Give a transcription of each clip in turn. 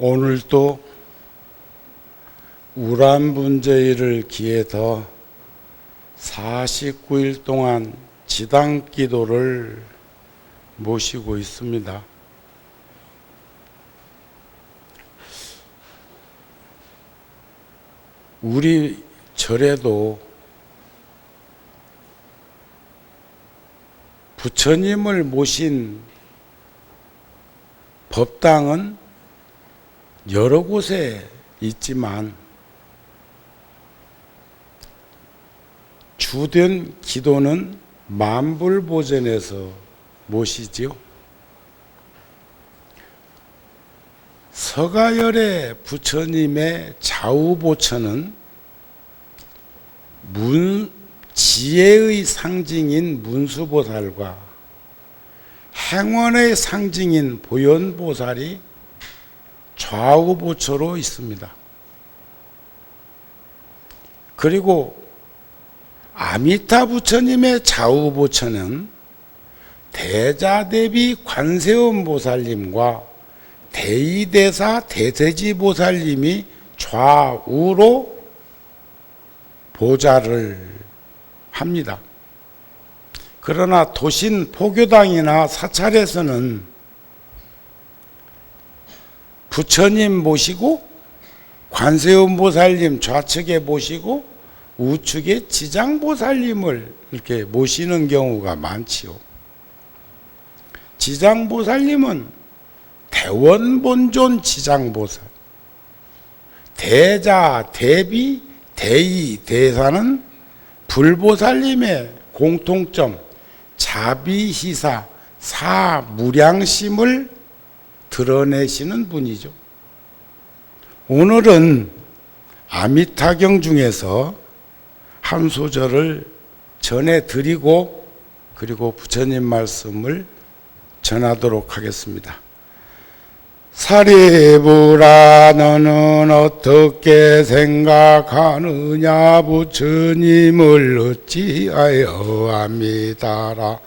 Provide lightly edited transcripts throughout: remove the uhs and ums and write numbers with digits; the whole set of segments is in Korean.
오늘도 우란분제일을 기해서 49일 동안 지당기도를 모시고 있습니다. 우리 절에도 부처님을 모신 법당은 여러 곳에 있지만 주된 기도는 만불보전에서 모시지요. 서가열의 부처님의 좌우보처는 지혜의 상징인 문수보살과 행원의 상징인 보현보살이 좌우보처로 있습니다. 그리고 아미타 부처님의 좌우보처는 대자대비 관세음보살님과 대의대사 대세지보살님이 좌우로 보좌를 합니다. 그러나 도신 포교당이나 사찰에서는 부처님 모시고 관세음보살님 좌측에 모시고 우측에 지장보살님을 이렇게 모시는 경우가 많지요. 지장보살님은 대원본존 지장보살, 대자, 대비, 대의, 대사는 불보살님의 공통점, 자비희사, 사무량심을 드러내시는 분이죠. 오늘은 아미타경 중에서 한 소절을 전해드리고 그리고 부처님 말씀을 전하도록 하겠습니다. 사리부라 너는 어떻게 생각하느냐 부처님을 어찌하여 아미다라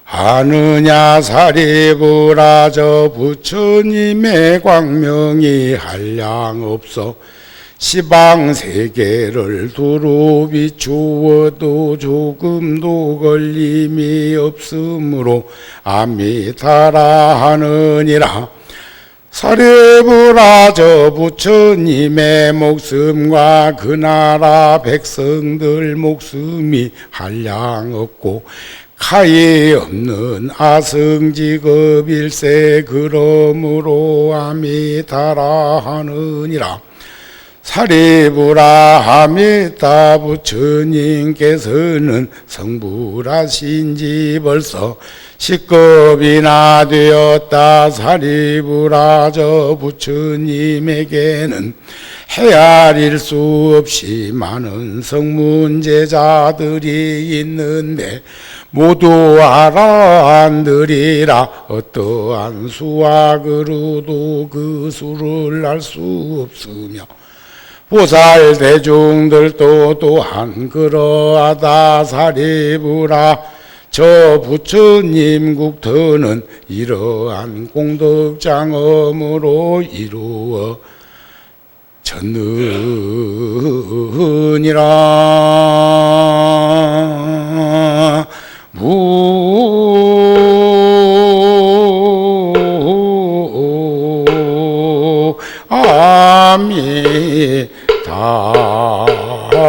아느냐 사리부라 저 부처님의 광명이 한량없어 시방세계를 두루 비추어도 조금도 걸림이 없으므로 아미다라 하느니라. 사리부라 저 부처님의 목숨과 그 나라 백성들 목숨이 한량없고 가히 없는 아승직업일세 그러므로 아미다라 하느니라. 사리부라 아미타 부처님께서는 성불하신 지 벌써 10급이나 되었다. 사리부라 저 부처님에게는 헤아릴 수 없이 많은 성문제자들이 있는데 모두 알아안으리라. 어떠한 수학으로도 그 수를 알 수 없으며 보살 대중들도 또한 그러하다. 사리부라 저 부처님 국토는 이러한 공덕장엄으로 이루어 졌느니라.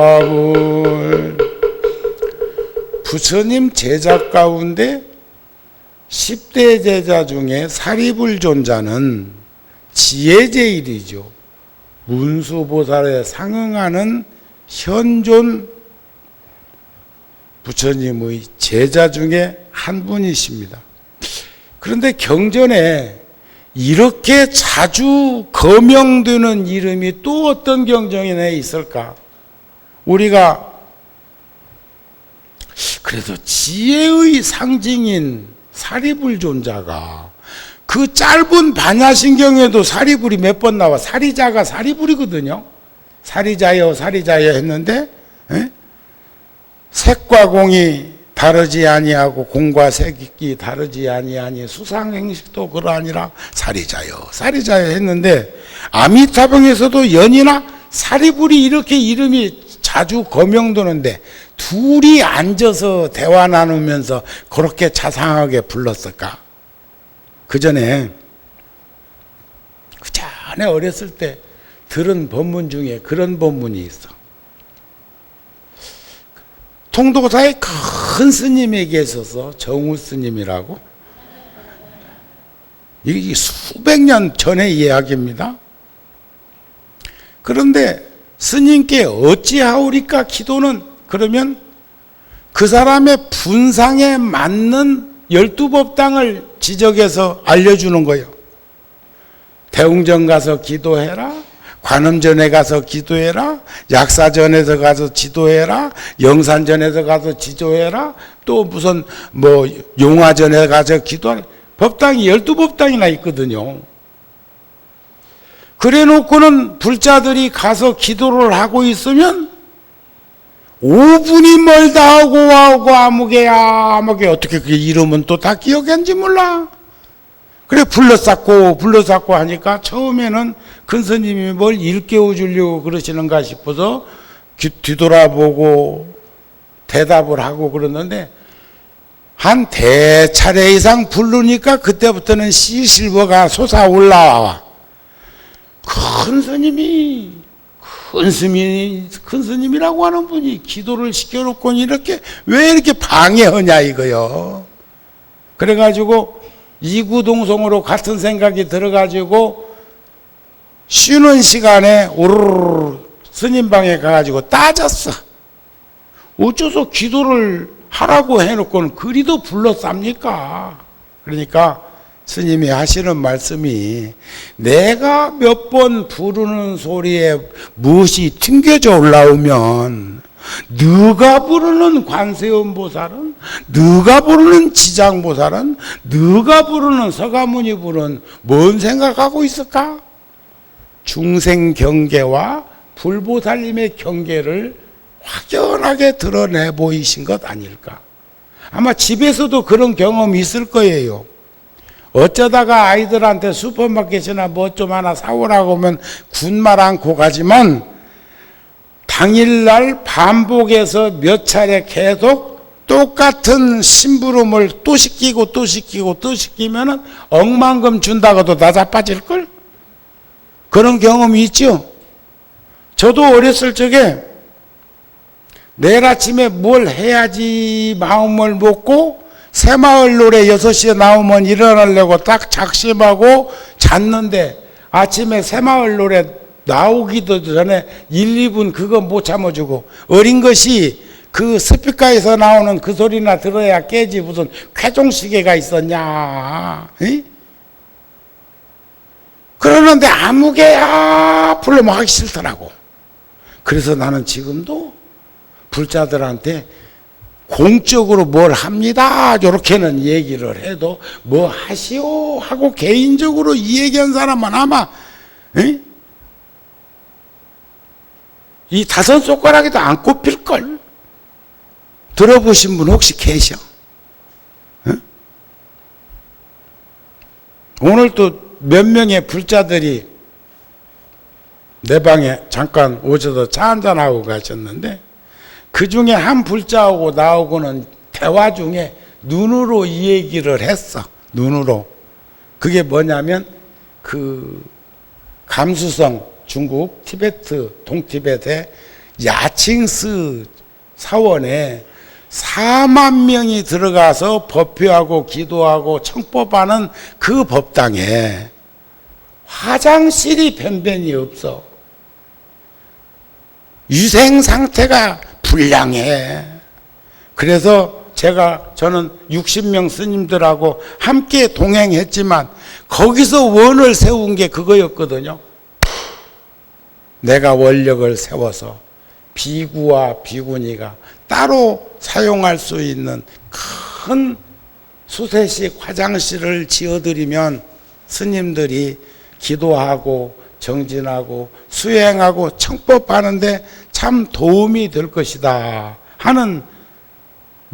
아미타불 부처님 제자 가운데 10대 제자 중에 사리불존자는 지혜제일이죠. 문수보살에 상응하는 현존 부처님의 제자 중에 한 분이십니다. 그런데 경전에 이렇게 자주 거명되는 이름이 또 어떤 경전에 있을까? 우리가 그래도 지혜의 상징인 사리불존자가 그 짧은 반야신경에도 사리불이 몇 번 나와. 사리자가 사리불이거든요. 사리자여 사리자여 했는데 색과 공이 다르지 아니하고 공과 색이 다르지 아니하니 수상행식도 그러하니라 사리자여 사리자여 했는데, 아미타불에서도 연이나 사리불이 이렇게 이름이 자주 거명되는데 둘이 앉아서 대화 나누면서 그렇게 자상하게 불렀을까? 그 전에 어렸을 때 들은 법문 중에 그런 법문이 있어. 통도사의 큰 스님이 계셔서 정우 스님이라고, 이게 수백 년 전의 이야기입니다. 그런데 스님께 어찌하오리까 기도는, 그러면 그 사람의 분상에 맞는 12법당을 지적해서 알려주는 거예요. 대웅전 가서 기도해라, 관음전에 가서 기도해라, 약사전에서 가서 기도해라, 영산전에서 가서 기도해라, 또 무슨 용화전에 가서 기도하라. 법당이 12법당이나 있거든요. 그래 놓고는 불자들이 가서 기도를 하고 있으면 5분이 멀다 하고 아무개야 아무개, 어떻게 그 이름은 또 다 기억했는지 몰라. 그래 불러쌌고 하니까 처음에는 큰 스님이 뭘 일깨워 주려고 그러시는가 싶어서 뒤돌아보고 대답을 하고 그러는데, 한 대차례 이상 부르니까 그때부터는 시실버가 솟아 올라와. 큰 스님이라고 하는 분이 기도를 시켜놓고 왜 이렇게 방해하냐 이거요. 그래가지고 이구동성으로 같은 생각이 들어가지고 쉬는 시간에 오르르 스님 방에 가가지고 따졌어. 어째서 기도를 하라고 해놓고는 그리도 불러쌉니까? 그러니까 스님이 하시는 말씀이, 내가 몇 번 부르는 소리에 무엇이 튕겨져 올라오면 네가 부르는 관세음보살은, 네가 부르는 지장보살은, 네가 부르는 서가모니불은 뭔 생각하고 있을까? 중생 경계와 불보살님의 경계를 확연하게 드러내 보이신 것 아닐까? 아마 집에서도 그런 경험이 있을 거예요. 어쩌다가 아이들한테 슈퍼마켓이나 뭐 좀 하나 사오라고 하면 군말 않고 가지만, 당일날 반복해서 몇 차례 계속 똑같은 심부름을 또 시키면은 억만금 준다고도 나 자빠질걸? 그런 경험이 있죠. 저도 어렸을 적에 내일 아침에 뭘 해야지 마음을 먹고 새마을 노래 6시에 나오면 일어나려고 딱 작심하고 잤는데, 아침에 새마을 노래 나오기도 전에 1, 2분 그거 못 참아주고, 어린 것이 그 스피커에서 나오는 그 소리나 들어야 깨지 무슨 쾌종시계가 있었냐. 에? 그러는데 아무개야 불러면 하기 싫더라고. 그래서 나는 지금도 불자들한테 공적으로 뭘 합니다 이렇게는 얘기를 해도, 뭐 하시오 하고 개인적으로 이 얘기한 사람은 아마 이 5손가락에도 안 꼽힐걸. 들어보신 분 혹시 계셔? 오늘 또 몇 명의 불자들이 내 방에 잠깐 오셔서 차 한잔하고 가셨는데, 그 중에 한 불자하고 나하고는 대화 중에 눈으로 이 얘기를 했어. 눈으로. 그게 뭐냐면, 그 감수성, 중국 티베트 동티베트의 야칭스 사원에 4만 명이 들어가서 법회하고 기도하고 청법하는 그 법당에 화장실이 변변히 없어. 위생 상태가 불량해. 그래서 저는 60명 스님들하고 함께 동행했지만 거기서 원을 세운 게 그거였거든요. 내가 원력을 세워서 비구와 비구니가 따로 사용할 수 있는 큰 수세식 화장실을 지어드리면 스님들이 기도하고 정진하고 수행하고 청법하는데 참 도움이 될 것이다 하는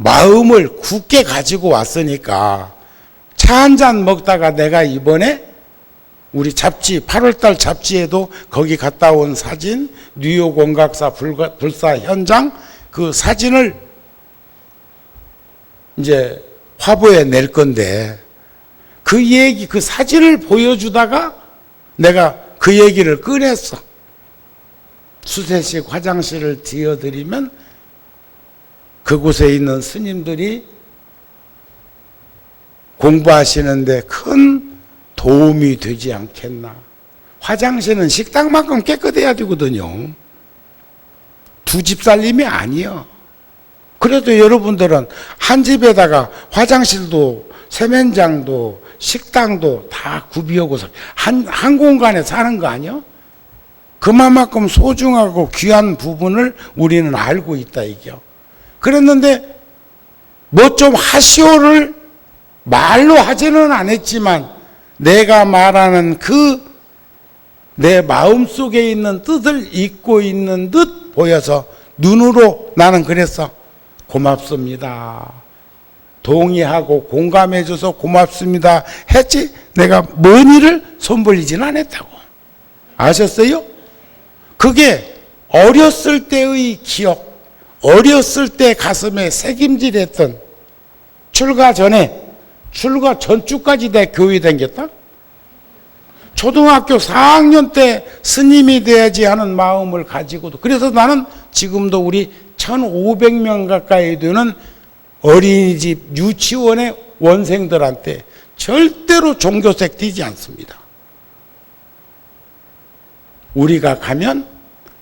마음을 굳게 가지고 왔으니까 차 한 잔 먹다가 내가 이번에 우리 잡지 8월달 잡지에도 거기 갔다 온 사진, 뉴욕 원각사 불사 현장 그 사진을 이제 화보에 낼 건데 그 얘기 그 사진을 보여주다가 내가 그 얘기를 꺼냈어. 수세식 화장실을 지어드리면 그곳에 있는 스님들이 공부하시는데 큰 도움이 되지 않겠나. 화장실은 식당만큼 깨끗해야 되거든요. 두 집 살림이 아니요. 그래도 여러분들은 한 집에다가 화장실도 세면장도 식당도 다 구비하고 한 공간에 사는 거 아니요? 그만큼 소중하고 귀한 부분을 우리는 알고 있다 이게요. 그랬는데 뭐 좀 하시오를 말로 하지는 않았지만 내가 말하는 그 내 마음속에 있는 뜻을 잊고 있는 듯 보여서 눈으로 나는 그랬어. 고맙습니다. 동의하고 공감해줘서 고맙습니다 했지 내가 뭔 일을 손벌리지는 않았다고. 아셨어요? 그게 어렸을 때의 기억, 어렸을 때 가슴에 새김질했던 출가 전주까지 내 교회 다녔다? 초등학교 4학년 때 스님이 돼야지 하는 마음을 가지고도 그래서 나는 지금도 우리 1500명 가까이 되는 어린이집 유치원의 원생들한테 절대로 종교색 띄지 않습니다. 우리가 가면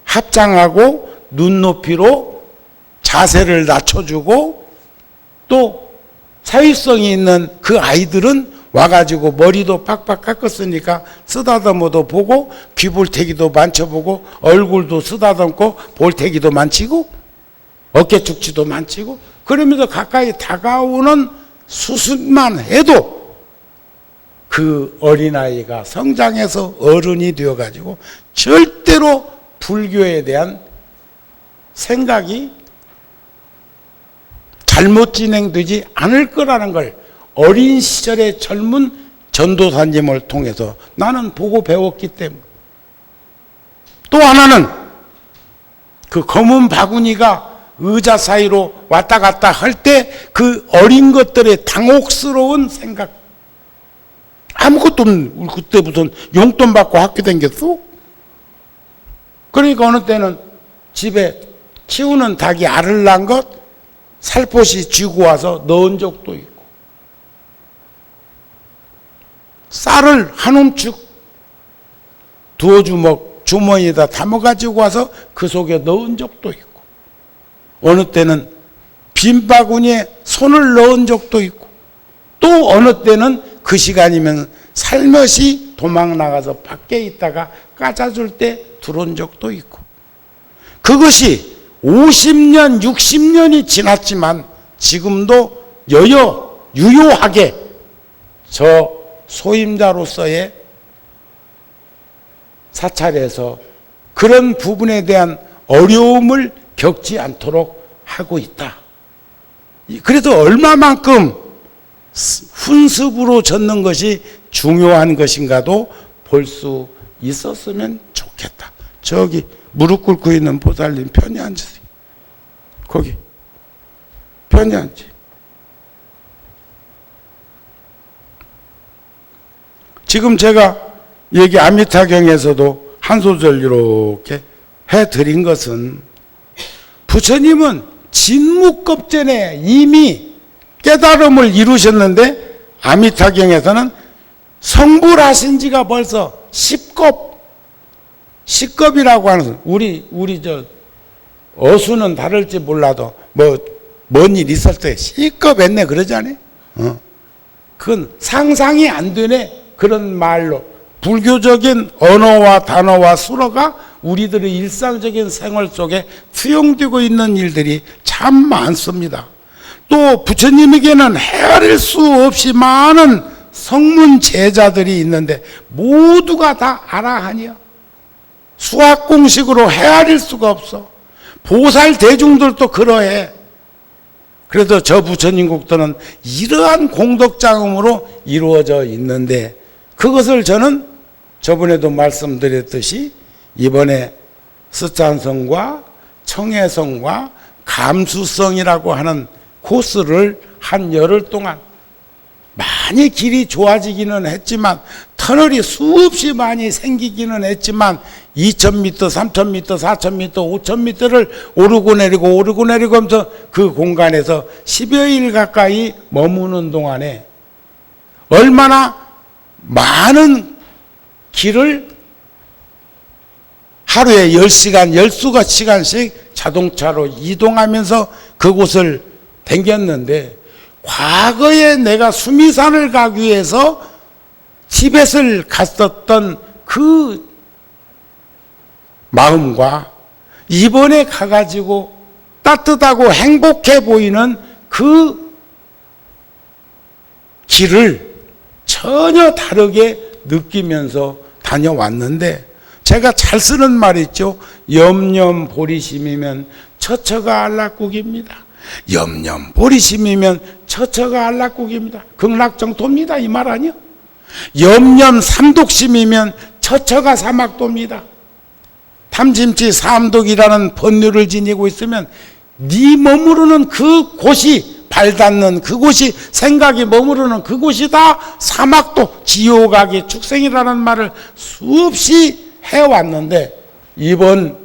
합장하고 눈높이로 자세를 낮춰주고 또 사회성이 있는 그 아이들은 와가지고 머리도 빡빡 깎았으니까 쓰다듬어도 보고 귀볼태기도 만져보고 얼굴도 쓰다듬고 볼태기도 만지고 어깨 축지도 만지고 그러면서 가까이 다가오는 수습만 해도 그 어린아이가 성장해서 어른이 되어가지고 절대로 불교에 대한 생각이 잘못 진행되지 않을 거라는 걸 어린 시절의 젊은 전도사님을 통해서 나는 보고 배웠기 때문에 또 하나는 그 검은 바구니가 의자 사이로 왔다 갔다 할 때 그 어린 것들의 당혹스러운 생각 아무것도 없는 그때 무슨 용돈 받고 학교 다녔어? 그러니까 어느 때는 집에 키우는 닭이 알을 낳은 것 살포시 쥐고 와서 넣은 적도 있고 쌀을 한 움축 두어 주먹 주머니에다 담아가지고 와서 그 속에 넣은 적도 있고 어느 때는 빈 바구니에 손을 넣은 적도 있고 또 어느 때는 그 시간이면 살며시 도망 나가서 밖에 있다가 까자줄 때 들어온 적도 있고 그것이 50년, 60년이 지났지만 지금도 유효하게 저 소임자로서의 사찰에서 그런 부분에 대한 어려움을 겪지 않도록 하고 있다. 그래서 얼마만큼 훈습으로 젖는 것이 중요한 것인가도 볼 수 있었으면 좋겠다. 저기 무릎 꿇고 있는 보살님 편히 앉으세요. 거기 편히 앉지. 지금 제가 여기 아미타경에서도 한 소절 이렇게 해드린 것은 부처님은 진묵겁전에 이미 깨달음을 이루셨는데 아미타경에서는 성불하신 지가 벌써 10겁이라고 하는 우리 저 어수는 다를지 몰라도 뭔 일 있을 때 10겁 했네 그러지 않아요? 그건 상상이 안 되네. 그런 말로 불교적인 언어와 단어와 수어가 우리들의 일상적인 생활 속에 투영되고 있는 일들이 참 많습니다. 또 부처님에게는 헤아릴 수 없이 많은 성문 제자들이 있는데 모두가 다 알아하니요. 수학 공식으로 헤아릴 수가 없어. 보살 대중들도 그러해. 그래도 저 부처님국도는 이러한 공덕장엄으로 이루어져 있는데, 그것을 저는 저번에도 말씀드렸듯이 이번에 스촨성과 청해성과 감수성이라고 하는 코스를 한 열흘 동안 많이 길이 좋아지기는 했지만, 터널이 수없이 많이 생기기는 했지만 2,000m, 3,000m, 4,000m, 5,000m를 오르고 내리고 하면서 그 공간에서 10여일 가까이 머무는 동안에 얼마나 많은 길을 하루에 10시간, 10시간씩 자동차로 이동하면서 그곳을 댕겼는데, 과거에 내가 수미산을 가기 위해서 티벳을 갔었던 그 마음과 이번에 가가지고 따뜻하고 행복해 보이는 그 길을 전혀 다르게 느끼면서 다녀왔는데, 제가 잘 쓰는 말 있죠. 염념보리심이면 처처가 안락국입니다. 염념보리심이면 처처가 안락국입니다. 극락정토입니다. 이 말 아니요? 염념삼독심이면 처처가 사막도입니다. 탐심치 삼독이라는 법률을 지니고 있으면 네 머무르는 그곳이, 발 닿는 그곳이, 생각이 머무르는 그곳이 다 사막도, 지옥악의 축생이라는 말을 수없이 해왔는데, 이번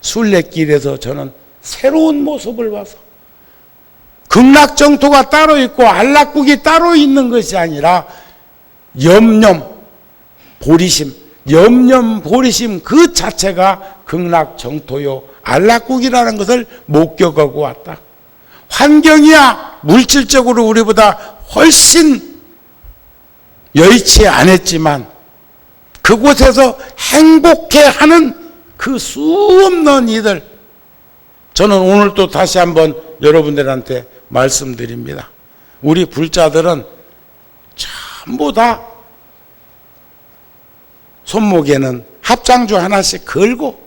순례길에서 저는 새로운 모습을 봐서 극락정토가 따로 있고 안락국이 따로 있는 것이 아니라 염념보리심, 염념보리심 그 자체가 극락정토요 안락국이라는 것을 목격하고 왔다. 환경이야 물질적으로 우리보다 훨씬 여의치 않았지만 그곳에서 행복해하는 그 수없는 이들, 저는 오늘 또 다시 한번 여러분들한테 말씀드립니다. 우리 불자들은 전부 다 손목에는 합장주 하나씩 걸고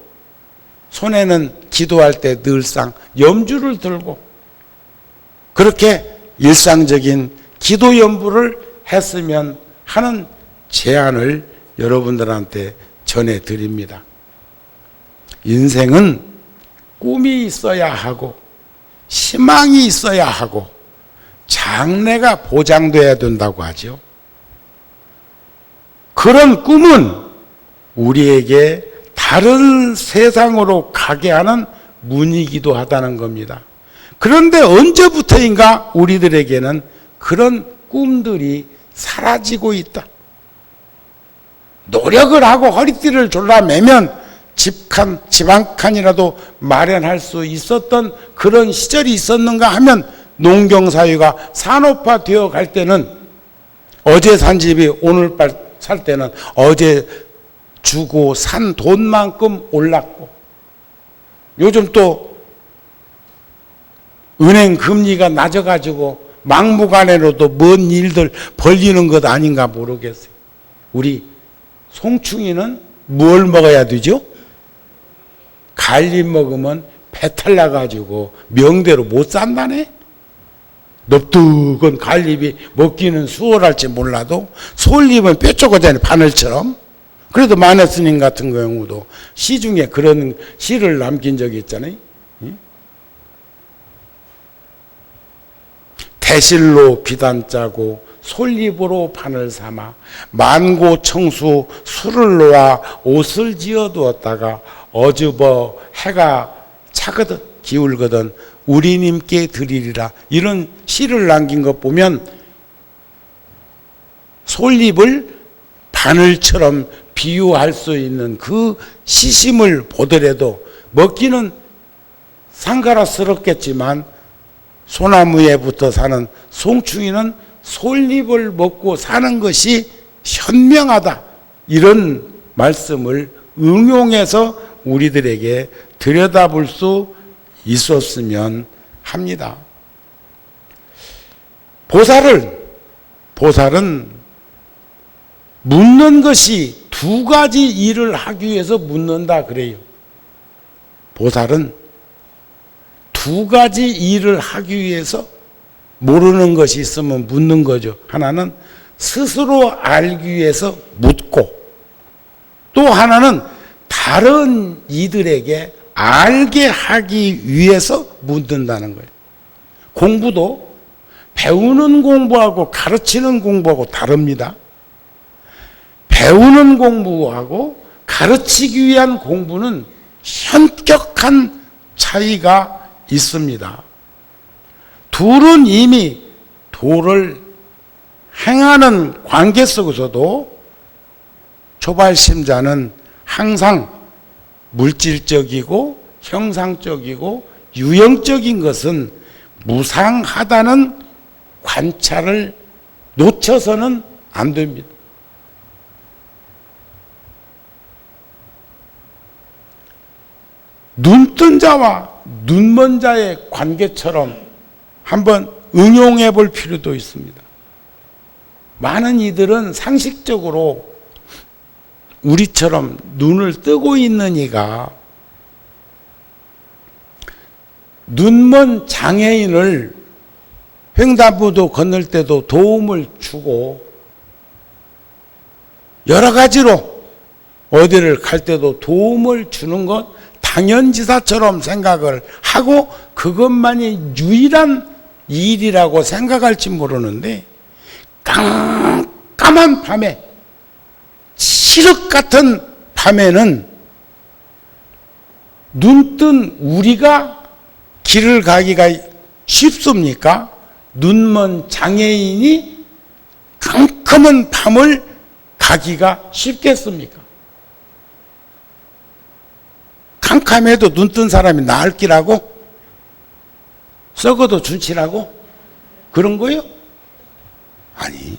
손에는 기도할 때 늘상 염주를 들고 그렇게 일상적인 기도 연부를 했으면 하는 제안을 여러분들한테 전해드립니다. 인생은 꿈이 있어야 하고 희망이 있어야 하고 장래가 보장돼야 된다고 하죠. 그런 꿈은 우리에게 다른 세상으로 가게 하는 문이기도 하다는 겁니다. 그런데 언제부터인가 우리들에게는 그런 꿈들이 사라지고 있다. 노력을 하고 허리띠를 졸라매면 집 한 칸이라도 마련할 수 있었던 그런 시절이 있었는가 하면, 농경사회가 산업화되어 갈 때는 어제 산 집이 오늘 살 때는 어제 주고 산 돈만큼 올랐고, 요즘 또 은행 금리가 낮아가지고 막무가내로도 뭔 일들 벌리는 것 아닌가 모르겠어요. 우리 송충이는 뭘 먹어야 되죠? 갈잎 먹으면 배탈 나가지고 명대로 못 산다네? 넙득은 갈잎이 먹기는 수월할지 몰라도 솔잎은 뾰족하잖아요, 바늘처럼. 그래도 만해스님 같은 경우도 시중에 그런 시를 남긴 적이 있잖아요. 대실로 비단 짜고 솔잎으로 바늘 삼아 만고청수 술을 놓아 옷을 지어 두었다가 어즈버 해가 차거든 기울거든 우리님께 드리리라. 이런 시를 남긴 것 보면 솔잎을 바늘처럼 비유할 수 있는 그 시심을 보더라도 먹기는 상가라스럽겠지만 소나무에 붙어 사는 송충이는 솔잎을 먹고 사는 것이 현명하다. 이런 말씀을 응용해서 우리들에게 들여다볼 수 있었으면 합니다. 보살은 묻는 것이 두 가지 일을 하기 위해서 묻는다 그래요. 보살은 두 가지 일을 하기 위해서 모르는 것이 있으면 묻는 거죠. 하나는 스스로 알기 위해서 묻고, 또 하나는 다른 이들에게 알게 하기 위해서 묻는다는 거예요. 공부도 배우는 공부하고 가르치는 공부하고 다릅니다. 배우는 공부하고 가르치기 위한 공부는 현격한 차이가 있습니다. 둘은 이미 도를 행하는 관계 속에서도 초발심자는 항상 물질적이고 형상적이고 유형적인 것은 무상하다는 관찰을 놓쳐서는 안 됩니다. 눈뜬 자와 눈먼 자의 관계처럼 한번 응용해 볼 필요도 있습니다. 많은 이들은 상식적으로 우리처럼 눈을 뜨고 있는 이가 눈먼 장애인을 횡단보도 건널 때도 도움을 주고 여러 가지로 어디를 갈 때도 도움을 주는 것 당연지사처럼 생각을 하고 그것만이 유일한 일이라고 생각할지 모르는데, 깜깜한 밤에, 칠흑 같은 밤에는 눈뜬 우리가 길을 가기가 쉽습니까? 눈먼 장애인이 깜깜한 밤을 가기가 쉽겠습니까? 캄캄해도 눈뜬 사람이 나을 기라고? 썩어도 준치라고? 그런 거요? 아니,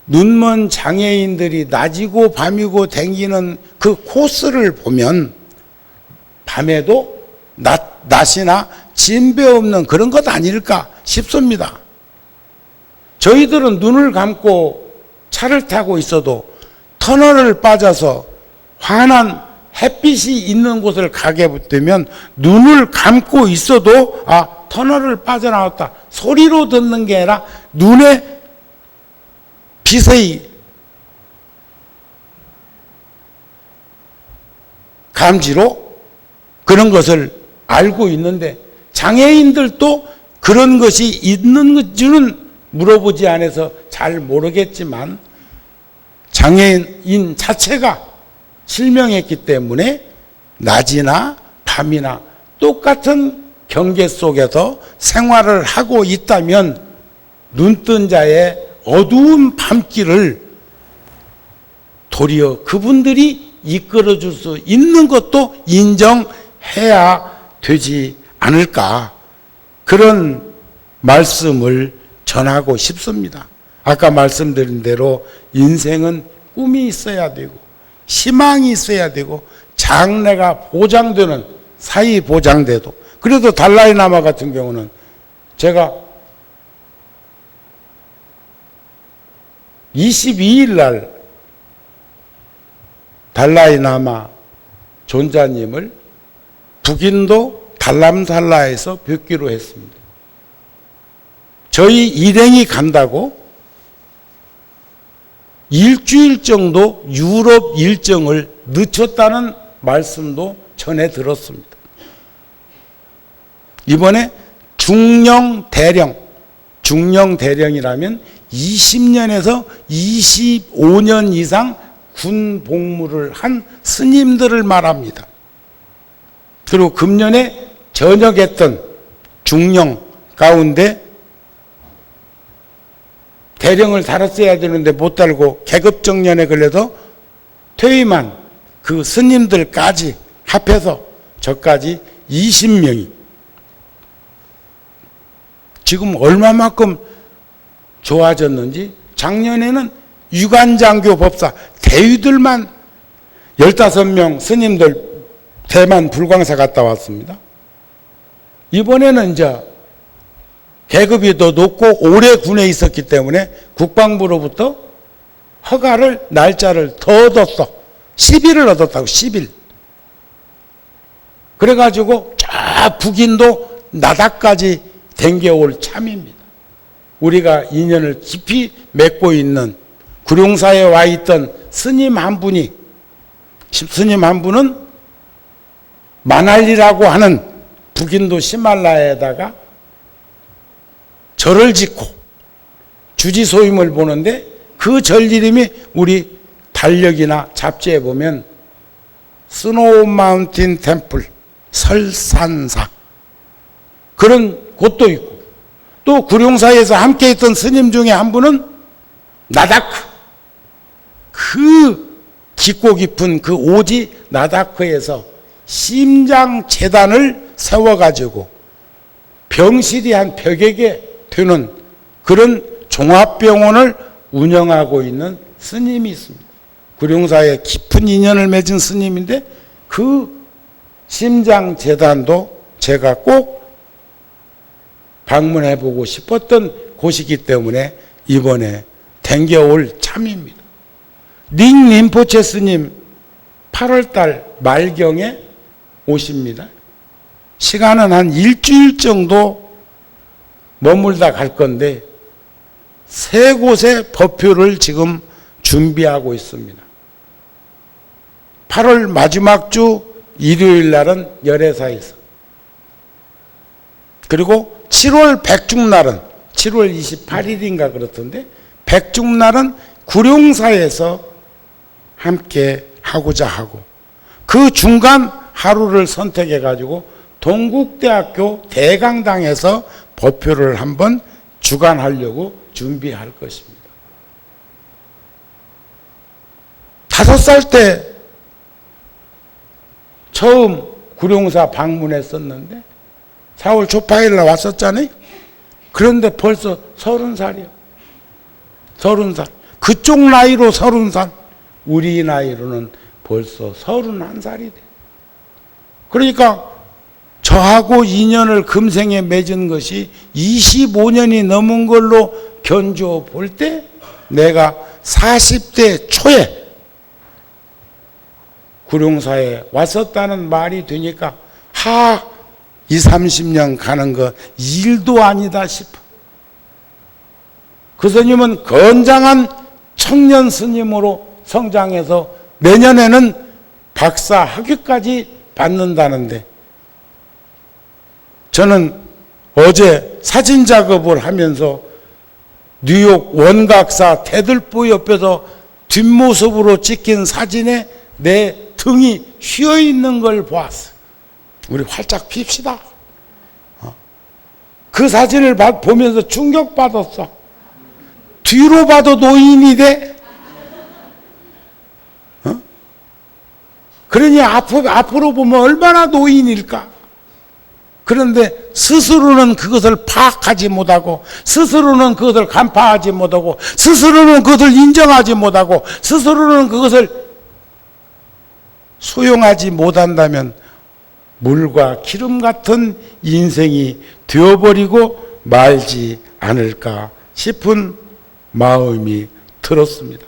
눈먼 장애인들이 낮이고 밤이고 댕기는 그 코스를 보면 밤에도 낮이나 진배 없는 그런 것 아닐까 싶습니다. 저희들은 눈을 감고 차를 타고 있어도 터널을 빠져서 환한 햇빛이 있는 곳을 가게 되면 눈을 감고 있어도 터널을 빠져나왔다 소리로 듣는 게 아니라 눈에 빛의 감지로 그런 것을 알고 있는데, 장애인들도 그런 것이 있는 줄은 물어보지 않아서 잘 모르겠지만 장애인 자체가 실명했기 때문에 낮이나 밤이나 똑같은 경계 속에서 생활을 하고 있다면 눈뜬 자의 어두운 밤길을 도리어 그분들이 이끌어줄 수 있는 것도 인정해야 되지 않을까, 그런 말씀을 전하고 싶습니다. 아까 말씀드린 대로 인생은 꿈이 있어야 되고 희망이 있어야 되고 장래가 보장되는, 사이 보장돼도, 그래도 달라이라마 같은 경우는 제가 22일 날 달라이라마 존자님을 북인도 달람살라에서 뵙기로 했습니다. 저희 일행이 간다고 일주일 정도 유럽 일정을 늦췄다는 말씀도 전해 들었습니다. 이번에 중령 대령이라면 20년에서 25년 이상 군 복무를 한 스님들을 말합니다. 그리고 금년에 전역했던 중령 가운데 대령을 달았어야 되는데 못 달고 계급정년에 걸려서 퇴임한 그 스님들까지 합해서 저까지 20명이 지금 얼마만큼 좋아졌는지, 작년에는 유관장교 법사 대위들만 15명 스님들 대만 불광사 갔다 왔습니다. 이번에는 이제 계급이 더 높고 오래 군에 있었기 때문에 국방부로부터 허가를, 날짜를 더 얻었어. 10일을 얻었다고, 10일. 그래가지고 저 북인도 나다까지 댕겨올 참입니다. 우리가 인연을 깊이 맺고 있는 구룡사에 와 있던 스님 한 분이, 스님 한 분은 마날리라고 하는 북인도 히말라야에다가 절을 짓고 주지소임을 보는데 그 절 이름이 우리 달력이나 잡지에 보면 스노우 마운틴 템플, 설산사, 그런 곳도 있고, 또 구룡사에서 함께 있던 스님 중에 한 분은 나다크, 그 깊고 깊은 그 오지 나다크에서 심장재단을 세워가지고 병실이 한 100여 되는 그런 종합병원을 운영하고 있는 스님이 있습니다. 구룡사에 깊은 인연을 맺은 스님인데 그 심장재단도 제가 꼭 방문해보고 싶었던 곳이기 때문에 이번에 댕겨올 참입니다. 링 림포체 스님 8월달 말경에 오십니다. 시간은 한 일주일 정도 머물다 갈 건데 3곳의 법표를 지금 준비하고 있습니다. 8월 마지막 주 일요일 날은 열애사에서, 그리고 7월 백중날은 7월 28일인가 그렇던데 백중날은 구룡사에서 함께 하고자 하고, 그 중간 하루를 선택해 가지고 동국대학교 대강당에서 법표를 한번 주관하려고 준비할 것입니다. 5살 때 처음 구룡사 방문했었는데 4월 초파일날 왔었잖아요. 그런데 벌써 30살이요. 30살. 그쪽 나이로 30살. 우리 나이로는 벌써 31살이 돼. 그러니까 저하고 인연을 금생에 맺은 것이 25년이 넘은 걸로 견주어 볼 때 내가 40대 초에 구룡사에 왔었다는 말이 되니까 20, 30년 가는 거 일도 아니다 싶어. 그 스님은 건장한 청년 스님으로 성장해서 내년에는 박사 학위까지 받는다는데, 저는 어제 사진 작업을 하면서 뉴욕 원각사 테들보 옆에서 뒷모습으로 찍힌 사진에 내 등이 휘어 있는 걸 보았어. 우리 활짝 핍시다. 그 사진을 보면서 충격받았어. 뒤로 봐도 노인이 돼? 그러니 앞으로 보면 얼마나 노인일까? 그런데 스스로는 그것을 파악하지 못하고, 스스로는 그것을 간파하지 못하고, 스스로는 그것을 인정하지 못하고, 스스로는 그것을 수용하지 못한다면 물과 기름 같은 인생이 되어버리고 말지 않을까 싶은 마음이 들었습니다.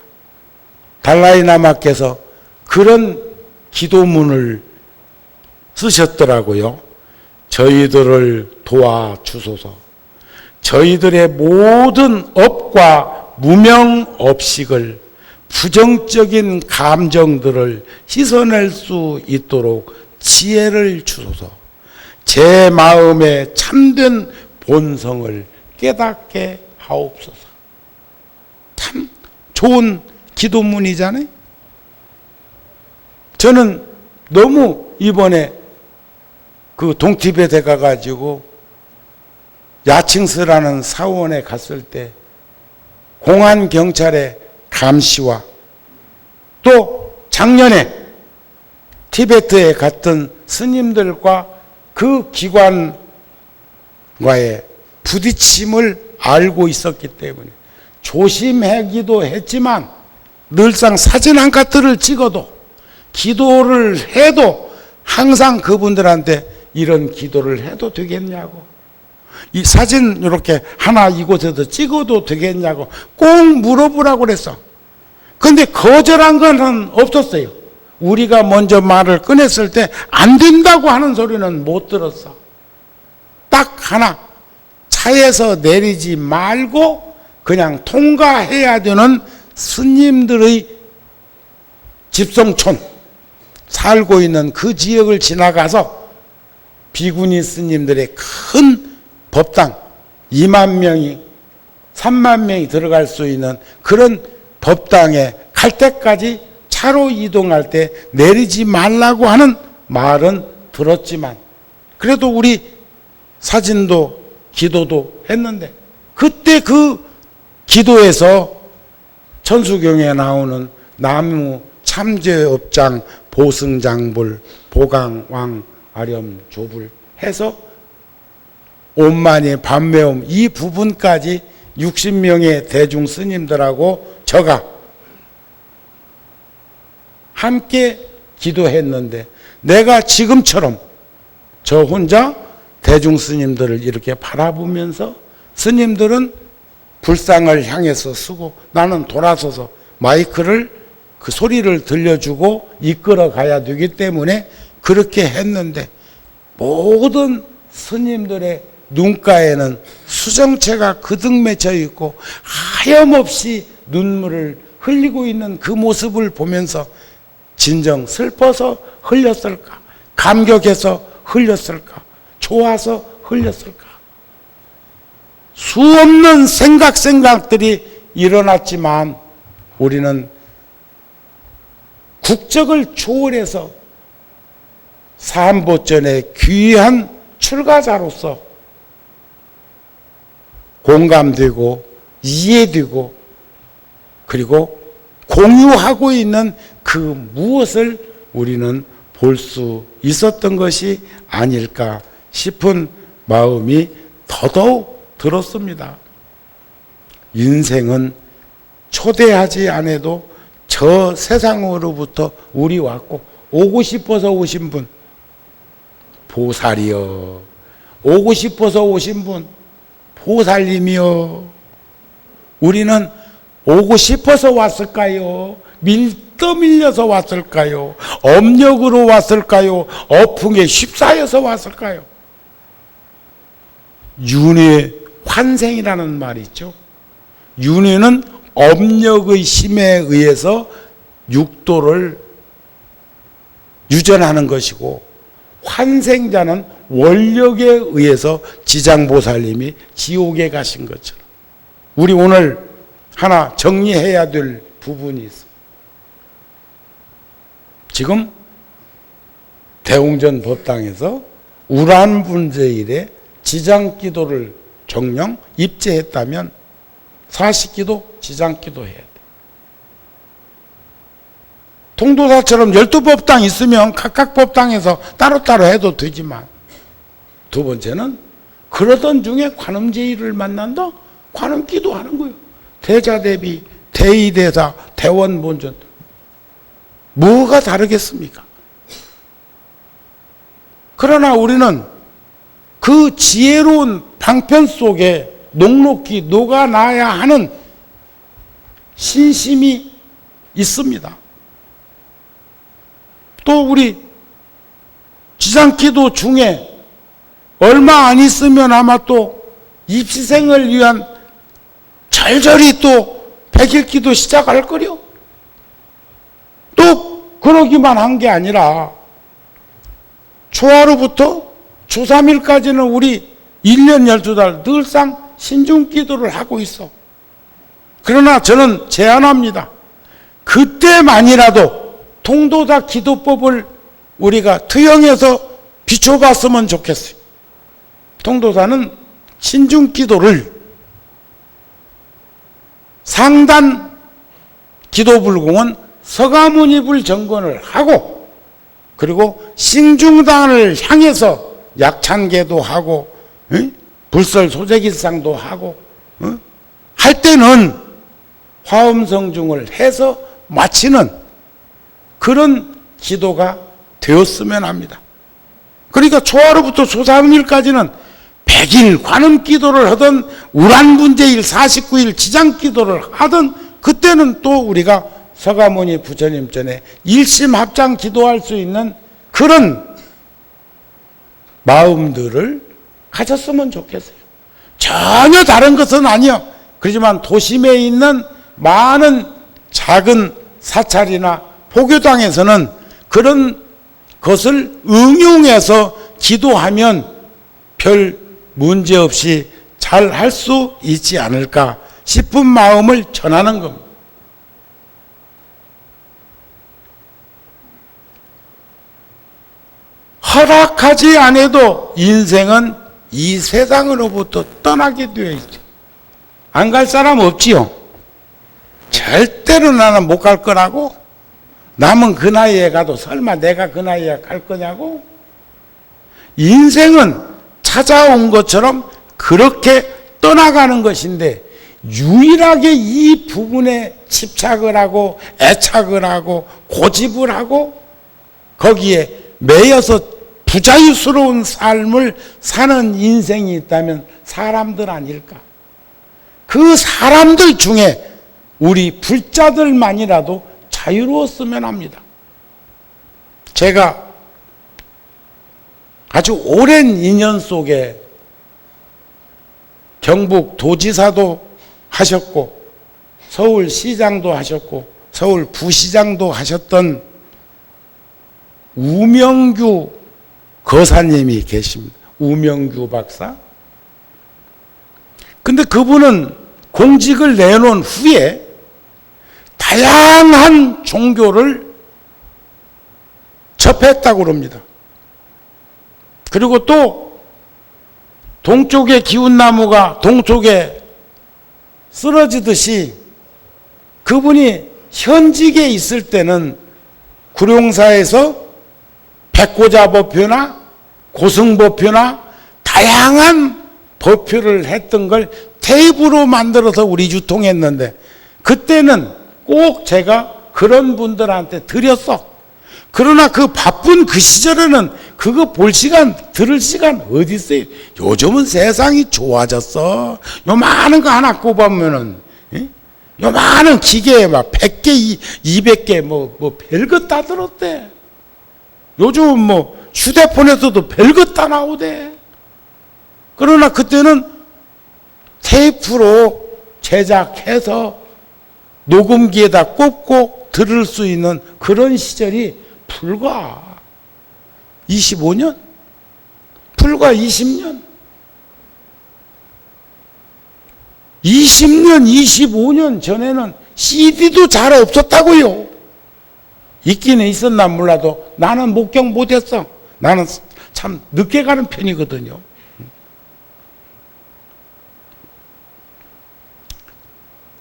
달라이라마께서 그런 기도문을 쓰셨더라고요. 저희들을 도와주소서. 저희들의 모든 업과 무명업식을, 부정적인 감정들을 씻어낼 수 있도록 지혜를 주소서. 제 마음의 참된 본성을 깨닫게 하옵소서. 참 좋은 기도문이잖아요. 저는 너무 이번에 그 동티벳에 가가지고 야칭스라는 사원에 갔을 때 공안경찰의 감시와, 또 작년에 티베트에 갔던 스님들과 그 기관과의 부딪힘을 알고 있었기 때문에 조심하기도 했지만, 늘상 사진 한 카트를 찍어도 기도를 해도 항상 그분들한테 이런 기도를 해도 되겠냐고, 이 사진 이렇게 하나 이곳에서 찍어도 되겠냐고 꼭 물어보라고 그랬어. 근데 거절한 건 없었어요. 우리가 먼저 말을 꺼냈을 때 안 된다고 하는 소리는 못 들었어. 딱 하나, 차에서 내리지 말고 그냥 통과해야 되는 스님들의 집성촌, 살고 있는 그 지역을 지나가서 비구니 스님들의 큰 법당 2만 명이 3만 명이 들어갈 수 있는 그런 법당에 갈 때까지 차로 이동할 때 내리지 말라고 하는 말은 들었지만 그래도 우리 사진도 기도도 했는데 그때 그 기도에서 천수경에 나오는 나무 참제업장 보승장불 보강왕 아렴 조불 해서 온만이 반매움 이 부분까지 60명의 대중 스님들하고 저가 함께 기도했는데 내가 지금처럼 저 혼자 대중 스님들을 이렇게 바라보면서 스님들은 불상을 향해서 쓰고 나는 돌아서서 마이크를 그 소리를 들려주고 이끌어 가야 되기 때문에 그렇게 했는데 모든 스님들의 눈가에는 수정체가 그득 맺혀 있고 하염없이 눈물을 흘리고 있는 그 모습을 보면서 진정 슬퍼서 흘렸을까? 감격해서 흘렸을까? 좋아서 흘렸을까? 수없는 생각들이 일어났지만 우리는 국적을 초월해서 삼보전의 귀한 출가자로서 공감되고 이해되고 그리고 공유하고 있는 그 무엇을 우리는 볼 수 있었던 것이 아닐까 싶은 마음이 더더욱 들었습니다. 인생은 초대하지 않아도 저 세상으로부터 우리 왔고 오고 싶어서 오신 분 보살이여, 오고 싶어서 오신 분 보살님이여, 우리는 오고 싶어서 왔을까요? 떠밀려서 왔을까요? 업력으로 왔을까요? 어풍에 휩싸여서 왔을까요? 윤회 환생이라는 말이 있죠. 윤회는 업력의 힘에 의해서 육도를 유전하는 것이고 환생자는 원력에 의해서 지장보살님이 지옥에 가신 것처럼 우리 오늘 하나 정리해야 될 부분이 있어. 지금 대웅전 법당에서 우란분제일에 지장기도를 정령 입제했다면 40기도 지장기도 해야 돼. 통도사처럼 12법당 있으면 각각 법당에서 따로따로 해도 되지만 두 번째는 그러던 중에 관음제일을 만난다? 관음기도 하는 거예요. 대자대비, 대의대사, 대원본전 뭐가 다르겠습니까? 그러나 우리는 그 지혜로운 방편 속에 녹록히 녹아나야 하는 신심이 있습니다. 또 우리 지장기도 중에 얼마 안 있으면 아마 또 입시생을 위한 절절히 또 백일기도 시작할 거려. 또 그러기만 한 게 아니라 초하루부터 초3일까지는 우리 1년 12달 늘상 신중기도를 하고 있어. 그러나 저는 제안합니다. 그때만이라도 통도사 기도법을 우리가 투영해서 비춰봤으면 좋겠어요. 통도사는 신중기도를 상단 기도불공은 서가모니불 정건을 하고 그리고 신중단을 향해서 약찬계도 하고 불설소재기상도 하고 할 때는 화엄성중을 해서 마치는 그런 기도가 되었으면 합니다. 그러니까 초하루부터 초3일까지는 100일 관음기도를 하던 우란분제일 49일 지장기도를 하던 그때는 또 우리가 서가모니 부처님 전에 일심합장 기도할 수 있는 그런 마음들을 가졌으면 좋겠어요. 전혀 다른 것은 아니요. 그렇지만 도심에 있는 많은 작은 사찰이나 포교당에서는 그런 것을 응용해서 기도하면 별 문제 없이 잘 할 수 있지 않을까 싶은 마음을 전하는 겁니다. 허락하지 않아도 인생은 이 세상으로부터 떠나게 되어 있죠. 안 갈 사람 없지요. 절대로 나는 못 갈 거라고. 남은 그 나이에 가도 설마 내가 그 나이에 갈 거냐고. 인생은 찾아온 것처럼 그렇게 떠나가는 것인데 유일하게 이 부분에 집착을 하고 애착을 하고 고집을 하고 거기에 매여서 부자유스러운 삶을 사는 인생이 있다면 사람들 아닐까? 그 사람들 중에 우리 불자들만이라도 자유로웠으면 합니다. 제가 아주 오랜 인연 속에 경북 도지사도 하셨고 서울시장도 하셨고 서울부시장도 하셨던 우명규 거사님이 계십니다. 우명규 박사. 근데 그분은 공직을 내놓은 후에 다양한 종교를 접했다고 합니다. 그리고 또 동쪽의 기운나무가 동쪽에 쓰러지듯이 그분이 현직에 있을 때는 구룡사에서 백고자 법표나 고승법표나 다양한 법표를 했던 걸 테이프로 만들어서 우리 유통했는데 그때는 꼭 제가 그런 분들한테 드렸어. 그러나 그 바쁜 그 시절에는 그거 볼 시간, 들을 시간 어디 있어요? 요즘은 세상이 좋아졌어. 요 많은 거 하나 꼽으면은, 요 많은 기계에 막 100개, 200개, 뭐 별것 다 들었대. 요즘 뭐 휴대폰에서도 별것 다 나오대. 그러나 그때는 테이프로 제작해서 녹음기에다 꽂고 들을 수 있는 그런 시절이 불과 25년? 불과 20년? 20년, 25년 전에는 CD도 잘 없었다고요. 있기는 있었나 몰라도 나는 목격 못했어. 나는 참 늦게 가는 편이거든요.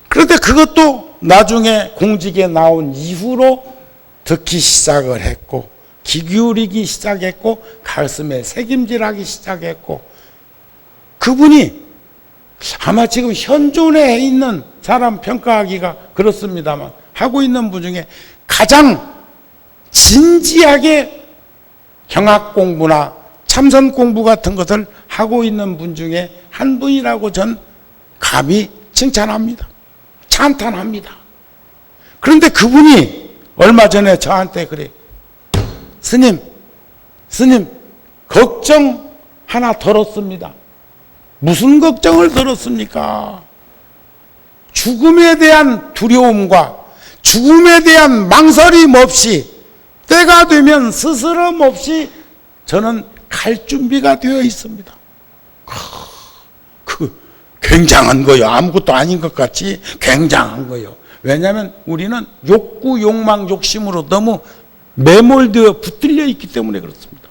그런데 그것도 나중에 공직에 나온 이후로 듣기 시작을 했고 귀 기울이기 시작했고 가슴에 새김질하기 시작했고 그분이 아마 지금 현존에 있는 사람 평가하기가 그렇습니다만 하고 있는 분 중에 가장 진지하게 경학 공부나 참선 공부 같은 것을 하고 있는 분 중에 한 분이라고 전 감히 칭찬합니다. 찬탄합니다. 그런데 그분이 얼마 전에 저한테 그래. 스님, 걱정 하나 덜었습니다. 무슨 걱정을 덜었습니까? 죽음에 대한 두려움과 죽음에 대한 망설임 없이 때가 되면 스스럼 없이 저는 갈 준비가 되어 있습니다. 굉장한 거요. 아무것도 아닌 것 같이 굉장한 거요. 왜냐하면 우리는 욕구, 욕망, 욕심으로 너무 매몰되어 붙들려 있기 때문에 그렇습니다.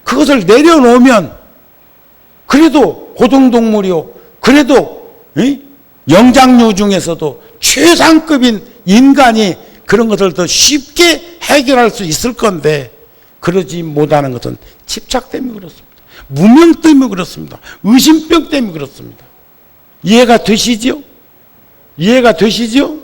그것을 내려놓으면 그래도 고등동물이요. 그래도 영장류 중에서도 최상급인 인간이 그런 것을 더 쉽게 해결할 수 있을 건데 그러지 못하는 것은 집착 때문에 그렇습니다. 무명 때문에 그렇습니다. 의심병 때문에 그렇습니다. 이해가 되시죠? 이해가 되시죠?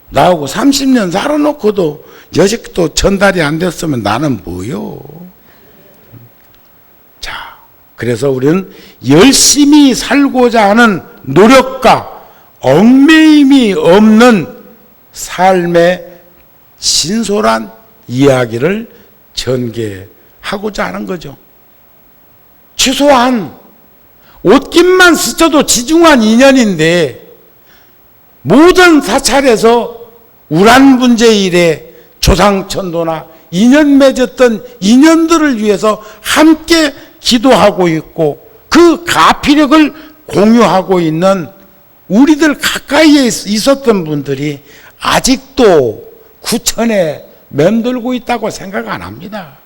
나하고 30년 살아놓고도 여직도 전달이 안 됐으면 나는 뭐요? 자, 그래서 우리는 열심히 살고자 하는 노력과 얽매임이 없는 삶의 진솔한 이야기를 전개하고자 하는 거죠. 최소한 옷깃만 스쳐도 지중한 인연인데 모든 사찰에서 우란분제 이래 조상천도나 인연 맺었던 인연들을 위해서 함께 기도하고 있고 그 가피력을 공유하고 있는 우리들 가까이에 있었던 분들이 아직도 구천에 맴돌고 있다고 생각 안 합니다.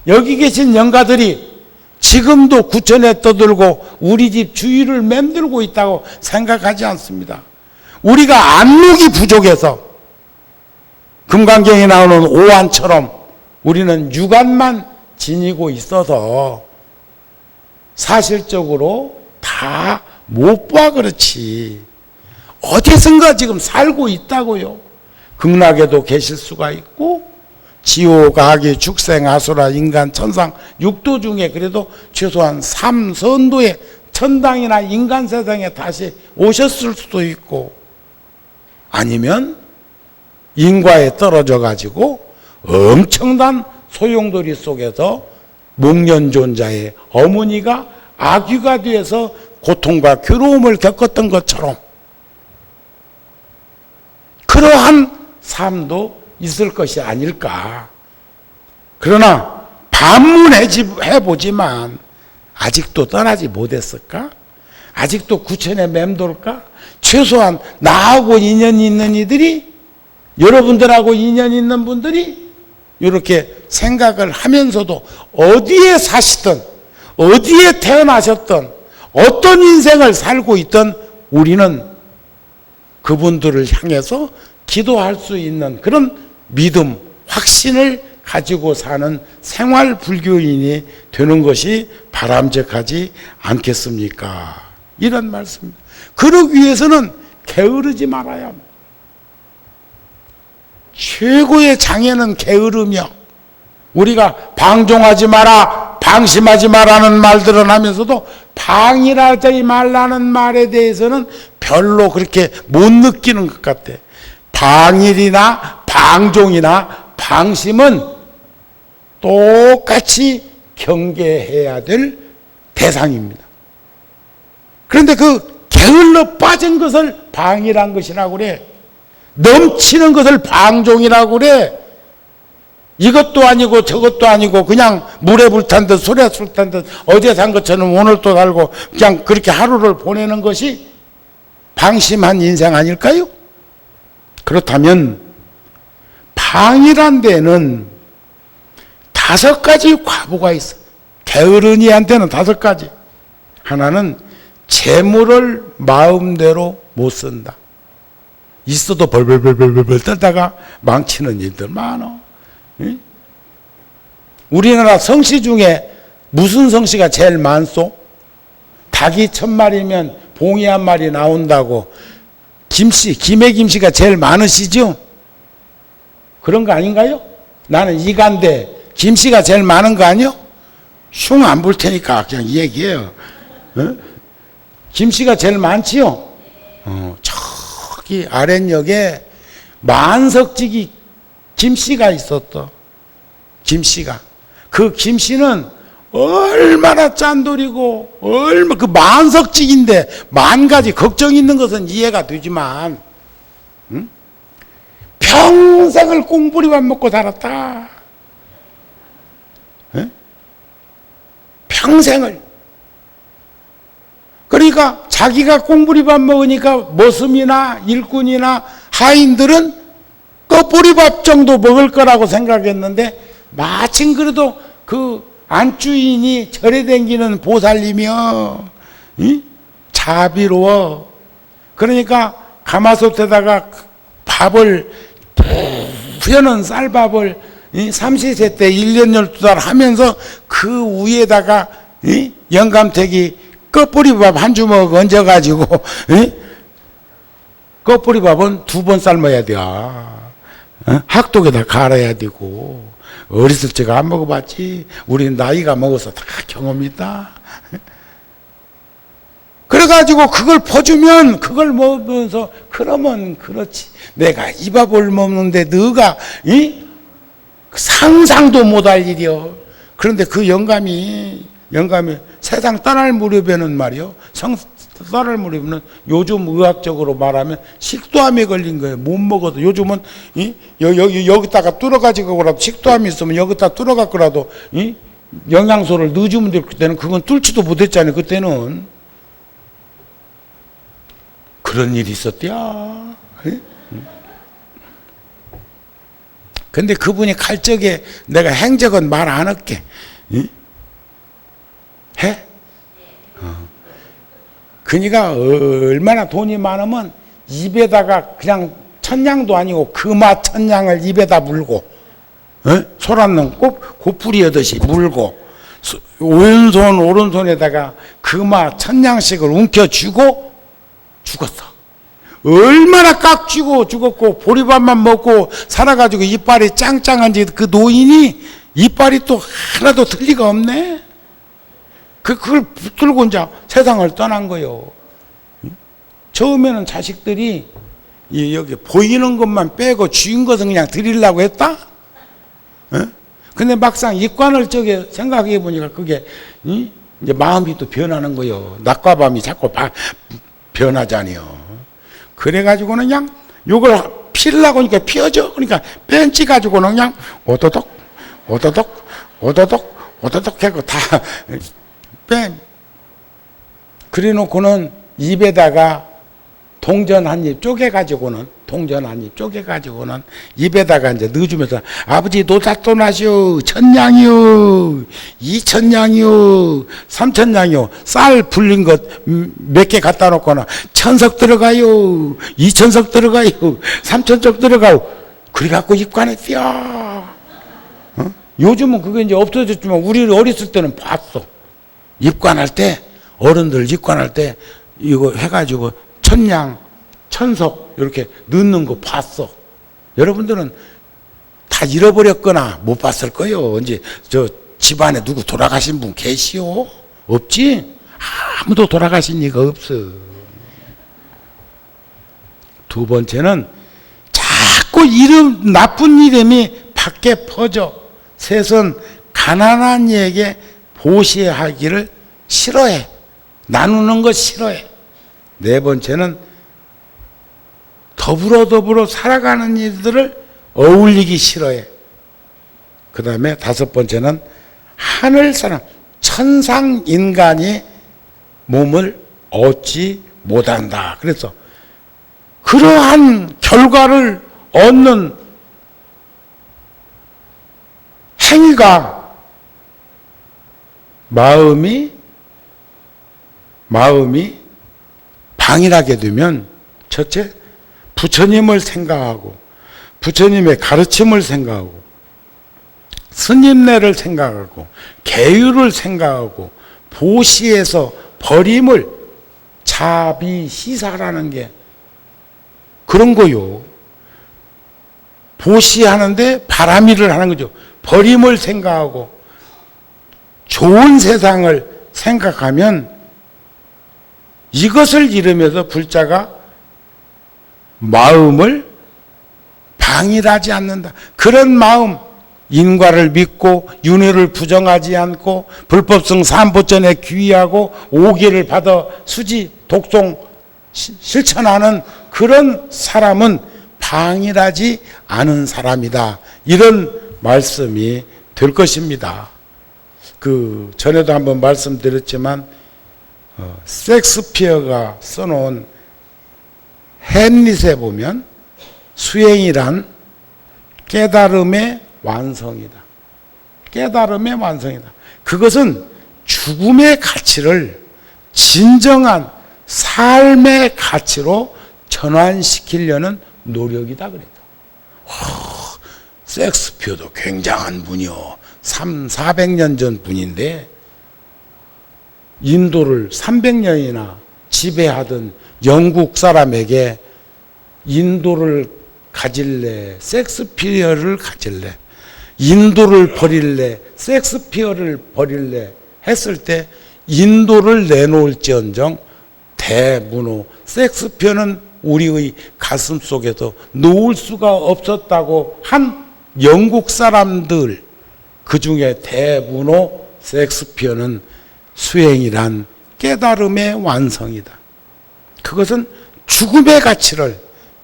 여기 계신 영가들이 지금도 구천에 떠들고 우리 집 주위를 맴돌고 있다고 생각하지 않습니다. 우리가 안목이 부족해서 금강경에 나오는 오한처럼 우리는 육안만 지니고 있어서 사실적으로 다 못 봐 그렇지. 어디선가 지금 살고 있다고요. 극락에도 계실 수가 있고 지옥, 악의, 축생, 아수라, 인간, 천상, 육도 중에 그래도 최소한 3선도의 천당이나 인간 세상에 다시 오셨을 수도 있고 아니면 인과에 떨어져 가지고 엄청난 소용돌이 속에서 목련존자의 어머니가 아귀가 되어서 고통과 괴로움을 겪었던 것처럼 그러한 삶도 있을 것이 아닐까. 그러나 반문해보지만 아직도 떠나지 못했을까? 아직도 구천에 맴돌까? 최소한 나하고 인연이 있는 이들이 여러분들하고 인연이 있는 분들이 이렇게 생각을 하면서도 어디에 사시든 어디에 태어나셨든 어떤 인생을 살고 있든 우리는 그분들을 향해서 기도할 수 있는 그런 믿음, 확신을 가지고 사는 생활 불교인이 되는 것이 바람직하지 않겠습니까? 이런 말씀입니다. 그러기 위해서는 게으르지 말아야 합니다. 최고의 장애는 게으르며 우리가 방종하지 마라, 방심하지 마라는 말들은 하면서도 방일하지 말라는 말에 대해서는 별로 그렇게 못 느끼는 것 같아. 방일이나 방종이나 방심은 똑같이 경계해야 될 대상입니다. 그런데 그 게을러 빠진 것을 방이란 것이라고 그래. 넘치는 것을 방종이라고 그래. 이것도 아니고 저것도 아니고 그냥 물에 불 탄 듯 소리에 술 탄 듯 어제 산 것처럼 오늘 또 살고 그냥 그렇게 하루를 보내는 것이 방심한 인생 아닐까요? 그렇다면 방이란 데는 5가지 과부가 있어. 게으르니한테는 5가지. 하나는 재물을 마음대로 못 쓴다. 있어도 벌벌벌벌벌 떨다가 망치는 일들 많아. 응? 우리나라 성씨 중에 무슨 성씨가 제일 많소? 닭이 1000마리면 봉이 1마리 나온다고 김씨, 김해 김씨가 제일 많으시죠? 그런 거 아닌가요? 나는 이간데 김씨가 제일 많은 거 아니요? 흉 안 볼 테니까 그냥 얘기해요. 어? 김씨가 제일 많지요? 저기 아랫역에 만석지기 김씨가 있었어. 김씨가. 그 김씨는 얼마나 짠돌이고 얼마 그 만석직인데 10,000가지 걱정 있는 것은 이해가 되지만 응? 평생을 꽁부리밥 먹고 살았다. 응? 평생을. 그러니까 자기가 꽁부리밥 먹으니까 머슴이나 일꾼이나 하인들은 꺼뿌리밥 정도 먹을 거라고 생각했는데 마침 그래도 그 안주인이 절에 댕기는 보살이며 자비로워. 그러니까 가마솥에다가 밥을 푸여놓은 쌀밥을 삼시세 때 1년 12달 하면서 그 위에다가 영감택이 꺼뿌리밥 한 주먹 얹어가지고 꺼뿌리밥은 2번 삶아야 돼. 학독에다 갈아야 되고. 어렸을 적에 안 먹어봤지. 우리는 나이가 먹어서 다 경험이 있다. 그래가지고 그걸 퍼주면 그걸 먹으면서 그러면 그렇지. 내가 이 밥을 먹는데 너가 상상도 못할 일이여. 그런데 그 영감이 영감이 세상 떠날 무렵에는 말이요. 떠날 무렵에는 요즘 의학적으로 말하면 식도암에 걸린 거예요. 못 먹어도. 요즘은 여기다가 뚫어가지고라도 식도암이 있으면 여기다 뚫어갖고라도 영양소를 넣어주면 될 그때는 그건 뚫지도 못했잖아요. 그때는. 그런 일이 있었대야. 근데 그분이 갈 적에 내가 행적은 말 안 할게. 해? 그니까 얼마나 돈이 많으면 입에다가 그냥 천냥도 아니고 금화 천냥을 입에다 물고 소란는 고뿌리하듯이 물고 왼손 오른손에다가 금화 천냥씩을 움켜쥐고 죽었어. 얼마나 깍쥐고 죽었고 보리밥만 먹고 살아가지고 이빨이 짱짱한지 그 노인이 이빨이 또 하나도 틀리가 없네. 그걸 붙들고 이제 세상을 떠난 거요. 처음에는 자식들이 여기 보이는 것만 빼고 주인 것은 그냥 드리려고 했다. 근데 막상 입관을 저게 생각해 보니까 그게 이제 마음이 또 변하는 거요. 낮과 밤이 자꾸 변하잖아요. 그래가지고는 그냥 요걸 피려고 하니까 피어져. 그러니까 벤치 가지고는 그냥 오도독 오도독 오도독 오도독 하고 다 그래 놓고는 입에다가 동전 한 입 쪼개가지고는 입에다가 이제 넣어주면서 아버지 노사또나시오 천냥이요 2천냥이요 3천냥이요 쌀 불린 것 몇 개 갖다 놓거나 1000석 들어가요 2000석 들어가요 3000석 들어가요 그래갖고 입관했대요. 요즘은 그게 이제 없어졌지만 우리 어렸을 때는 봤어. 입관할 때 어른들 입관할 때 이거 해가지고 천냥 천석 이렇게 넣는 거 봤어. 여러분들은 다 잃어버렸거나 못 봤을 거예요. 언제 저 집안에 누구 돌아가신 분 계시오? 없지? 아무도 돌아가신 이가 없어. 두 번째는 자꾸 나쁜 이름이 밖에 퍼져. 셋은 가난한 이에게 보시하기를 싫어해. 나누는 거 싫어해. 네 번째는 더불어 살아가는 이들을 어울리기 싫어해. 그 다음에 다섯 번째는 하늘 사람, 천상 인간이 몸을 얻지 못한다. 그래서 그러한 결과를 얻는 행위가 마음이 방일하게 되면 첫째 부처님을 생각하고 부처님의 가르침을 생각하고 스님네를 생각하고 계율을 생각하고 보시에서 버림을 자비시사라는 게 그런 거요. 보시하는데 바람일을 하는 거죠. 버림을 생각하고 좋은 세상을 생각하면 이것을 이루면서 불자가 마음을 방일하지 않는다. 그런 마음, 인과를 믿고 윤회를 부정하지 않고 불법성 삼보전에 귀의하고 오기를 받아 수지 독송 실천하는 그런 사람은 방일하지 않은 사람이다. 이런 말씀이 될 것입니다. 그 전에도 한번 말씀드렸지만 섹스피어가 써놓은 햄릿에 보면 수행이란 깨달음의 완성이다. 깨달음의 완성이다. 그것은 죽음의 가치를 진정한 삶의 가치로 전환시키려는 노력이다 그랬다. 섹스피어도 굉장한 분이요. 400년 전 분인데 인도를 300년이나 지배하던 영국 사람에게 인도를 가질래, 섹스피어를 가질래, 인도를 버릴래, 섹스피어를 버릴래 했을 때 인도를 내놓을지언정 대문호 섹스피어는 우리의 가슴 속에서 놓을 수가 없었다고 한 영국 사람들 그 중에 대문호 섹스피어는 수행이란 깨달음의 완성이다. 그것은 죽음의 가치를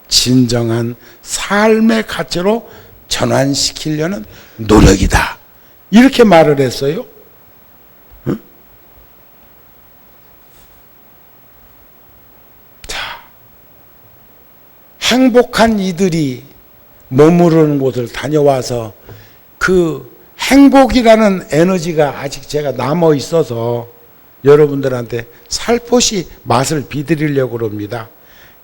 진정한 삶의 가치로 전환시키려는 노력이다. 이렇게 말을 했어요. 응? 자, 행복한 이들이 머무르는 곳을 다녀와서 그 행복이라는 에너지가 아직 제가 남아 있어서 여러분들한테 살포시 맛을 비드리려고 합니다.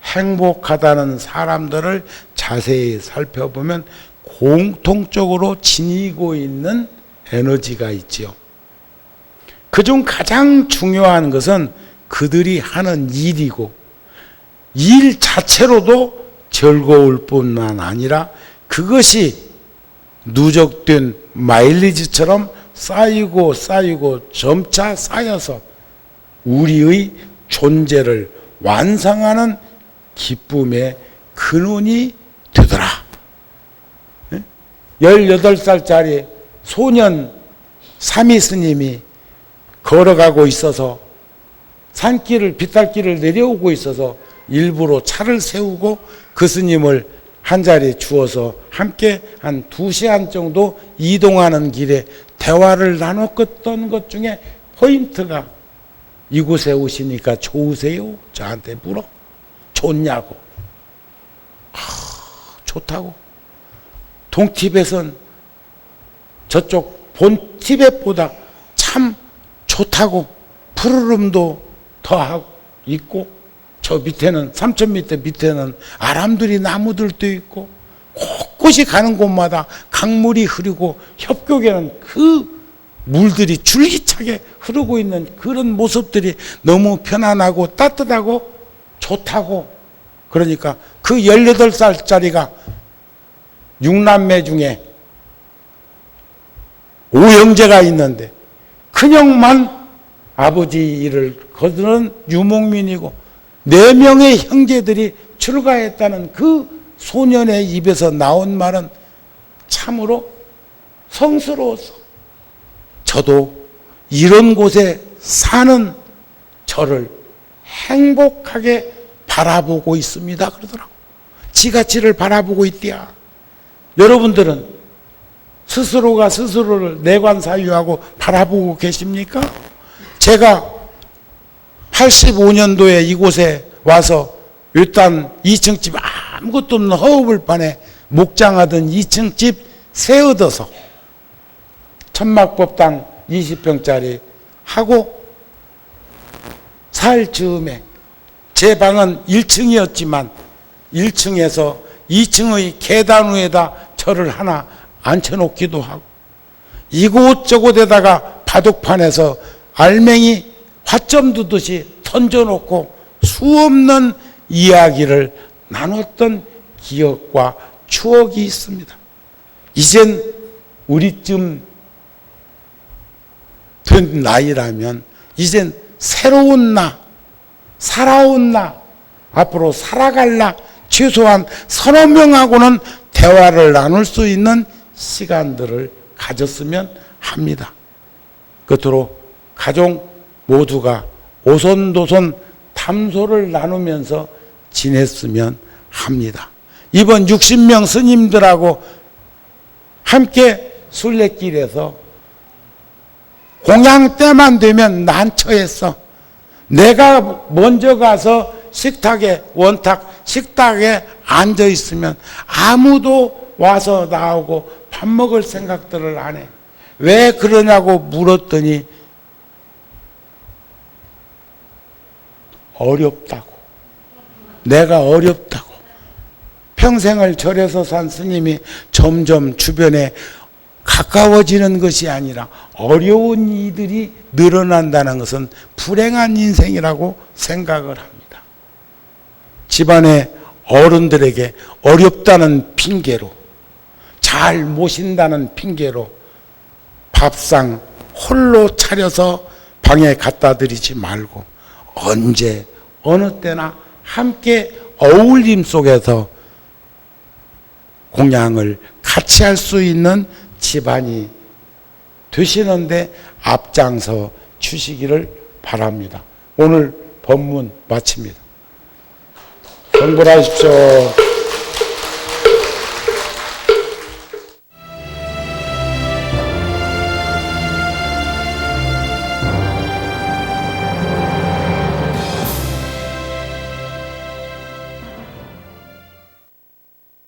행복하다는 사람들을 자세히 살펴보면 공통적으로 지니고 있는 에너지가 있지요. 그중 가장 중요한 것은 그들이 하는 일이고, 일 자체로도 즐거울 뿐만 아니라 그것이 누적된 마일리지처럼 쌓이고 점차 쌓여서 우리의 존재를 완성하는 기쁨의 근원이 되더라. 18살짜리 소년 사미 스님이 걸어가고 있어서 산길을, 빗달길을 내려오고 있어서 일부러 차를 세우고 그 스님을 한 자리에 주어서 함께 한 2시간 정도 이동하는 길에 대화를 나눴던 것 중에 포인트가, 이곳에 오시니까 좋으세요? 저한테 물어. 좋냐고. 좋다고. 동티벳은 저쪽 본티벳보다 참 좋다고. 푸르름도 더하고 있고, 저 밑에는, 3,000m 밑에는 아람들이 나무들도 있고, 곳곳이 가는 곳마다 강물이 흐르고 협곡에는 그 물들이 줄기차게 흐르고 있는 그런 모습들이 너무 편안하고 따뜻하고 좋다고. 그러니까 그 18살짜리가 6남매 중에 5형제가 있는데 큰형만 아버지 일을 거두는 유목민이고 4명의 형제들이 출가했다는 그 소년의 입에서 나온 말은 참으로 성스러워서, 저도 이런 곳에 사는 저를 행복하게 바라보고 있습니다. 그러더라고. 지가치를 바라보고 있대야. 여러분들은 스스로가 스스로를 내관사유하고 바라보고 계십니까? 제가 85년도에 이곳에 와서 일단 2층 집, 아무것도 없는 허허벌판에 목장하던 2층 집 새 얻어서 천막법당 20평짜리 하고 살 즈음에 제 방은 1층이었지만 1층에서 2층의 계단 위에다 저를 하나 앉혀놓기도 하고, 이곳저곳에다가 바둑판에서 알맹이 화점 두듯이 던져놓고 수없는 이야기를 나눴던 기억과 추억이 있습니다. 이젠 우리쯤 된 나이라면 이젠 새로운 나, 살아온 나, 앞으로 살아갈 나, 최소한 서너 명하고는 대화를 나눌 수 있는 시간들을 가졌으면 합니다. 끝으로 가족 모두가 오손도손 담소를 나누면서 지냈으면 합니다. 이번 60명 스님들하고 함께 순례길에서 공양 때만 되면 난처했어. 내가 먼저 가서 식탁에 앉아 있으면 아무도 와서 나오고 밥 먹을 생각들을 안 해. 왜 그러냐고 물었더니 어렵다고. 내가 어렵다고. 평생을 절에서 산 스님이 점점 주변에 가까워지는 것이 아니라 어려운 이들이 늘어난다는 것은 불행한 인생이라고 생각을 합니다. 집안의 어른들에게 어렵다는 핑계로, 잘 모신다는 핑계로 밥상 홀로 차려서 방에 갖다 드리지 말고 언제 어느 때나 함께 어울림 속에서 공양을 같이 할 수 있는 집안이 되시는데 앞장서 주시기를 바랍니다. 오늘 법문 마칩니다. 성불하십시오.